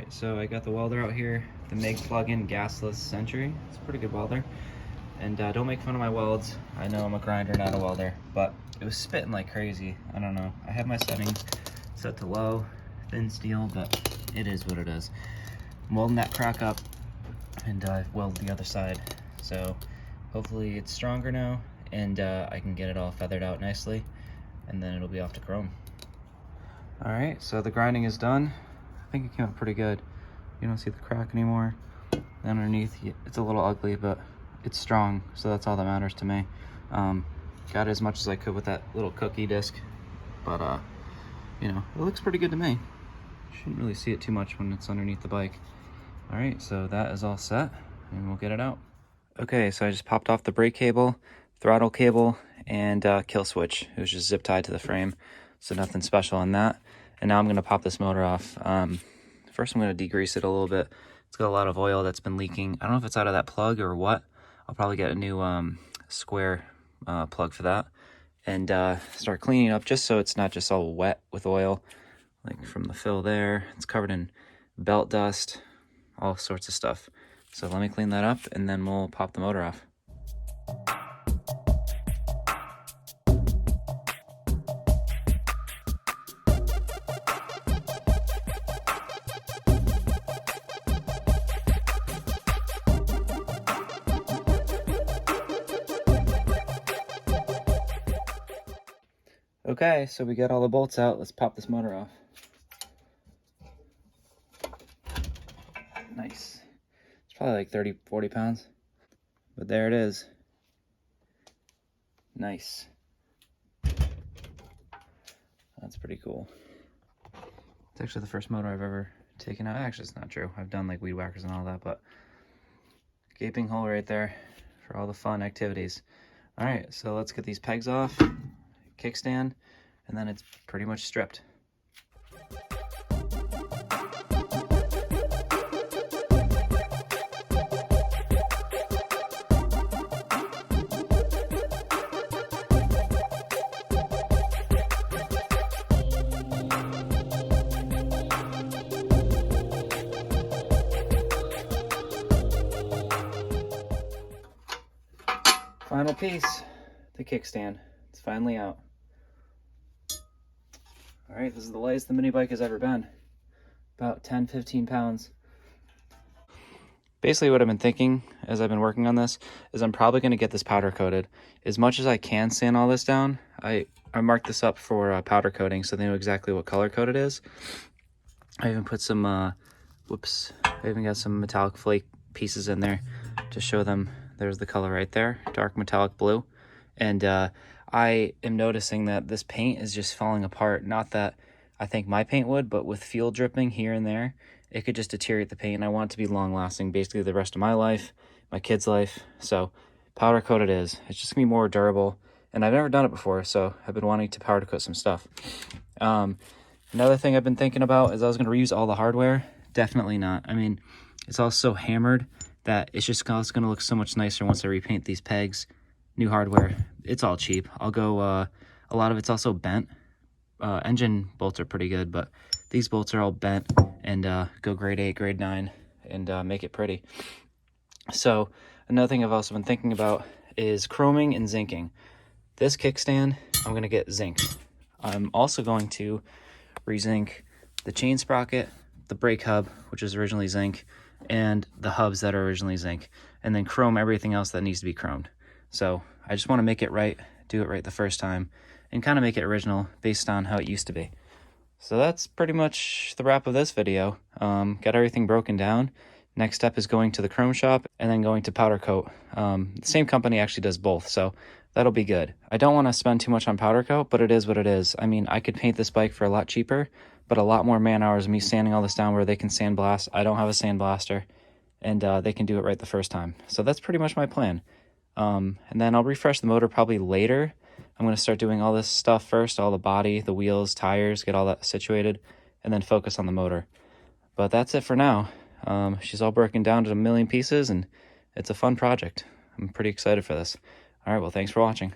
Alright, so I got the welder out here, the MIG plug-in gasless Sentry. It's a pretty good welder. And don't make fun of my welds. I know I'm a grinder, not a welder, but it was spitting like crazy. I don't know. I have my settings set to low, thin steel, but it is what it is. I'm welding that crack up and weld the other side. So hopefully it's stronger now and I can get it all feathered out nicely and then it'll be off to chrome. Alright, so the grinding is done. I think it came out pretty good. You don't see the crack anymore. Underneath, it's a little ugly, but it's strong, so that's all that matters to me. Got as much as I could with that little cookie disc, but you know, it looks pretty good to me. Shouldn't really see it too much when it's underneath the bike. All right, so that is all set, and we'll get it out. Okay, so I just popped off the brake cable, throttle cable, and kill switch. It was just zip tied to the frame, so nothing special on that. And now I'm gonna pop this motor off. First I'm gonna degrease it a little bit. It's got a lot of oil that's been leaking. I don't know if it's out of that plug or what. I'll probably get a new square plug for that and start cleaning up just so it's not just all wet with oil, like from the fill there. It's covered in belt dust, all sorts of stuff. So let me clean that up and then we'll pop the motor off. Okay, so we got all the bolts out. Let's pop this motor off. Nice. It's probably like 30, 40 pounds. But there it is. Nice. That's pretty cool. It's actually the first motor I've ever taken out. Actually, it's not true. I've done like weed whackers and all that, but gaping hole right there for all the fun activities. All right, so let's get these pegs off. Kickstand, and then it's pretty much stripped. Final piece, the kickstand. It's finally out. All right, this is the lightest the mini bike has ever been. About 10, 15 pounds. Basically what I've been thinking as I've been working on this is I'm probably gonna get this powder coated. As much as I can sand all this down, I marked this up for powder coating so they know exactly what color code it is. I even put some, I even got some metallic flake pieces in there to show them there's the color right there, dark metallic blue. And I am noticing that this paint is just falling apart. Not that I think my paint would, but with fuel dripping here and there, it could just deteriorate the paint. And I want it to be long lasting, basically the rest of my life, my kid's life. So powder coat it is. It's just gonna be more durable. And I've never done it before, so I've been wanting to powder coat some stuff. Another thing I've been thinking about is I was gonna reuse all the hardware. Definitely not. I mean, it's all so hammered that it's just gonna look so much nicer once I repaint these pegs. New hardware, it's all cheap. I'll go, a lot of it's also bent. Engine bolts are pretty good, but these bolts are all bent and go grade 8, grade 9 and make it pretty. So another thing I've also been thinking about is chroming and zinking. This kickstand, I'm gonna get zinked. I'm also going to re-zinc the chain sprocket, the brake hub, which is originally zinc, and the hubs that are originally zinc, and then chrome everything else that needs to be chromed. So I just want to make it right, do it right the first time, and kind of make it original based on how it used to be. So that's pretty much the wrap of this video. Got everything broken down. Next step is going to the chrome shop and then going to powder coat. The same company actually does both, so that'll be good. I don't want to spend too much on powder coat, but it is what it is. I mean, I could paint this bike for a lot cheaper, but a lot more man hours of me sanding all this down where they can sandblast. I don't have a sandblaster, and they can do it right the first time. So that's pretty much my plan. And then I'll refresh the motor probably later. I'm going to start doing all this stuff first, all the body, the wheels, tires, get all that situated, and then focus on the motor. But that's it for now. She's all broken down to a million pieces, and it's a fun project. I'm pretty excited for this. All right, well, thanks for watching.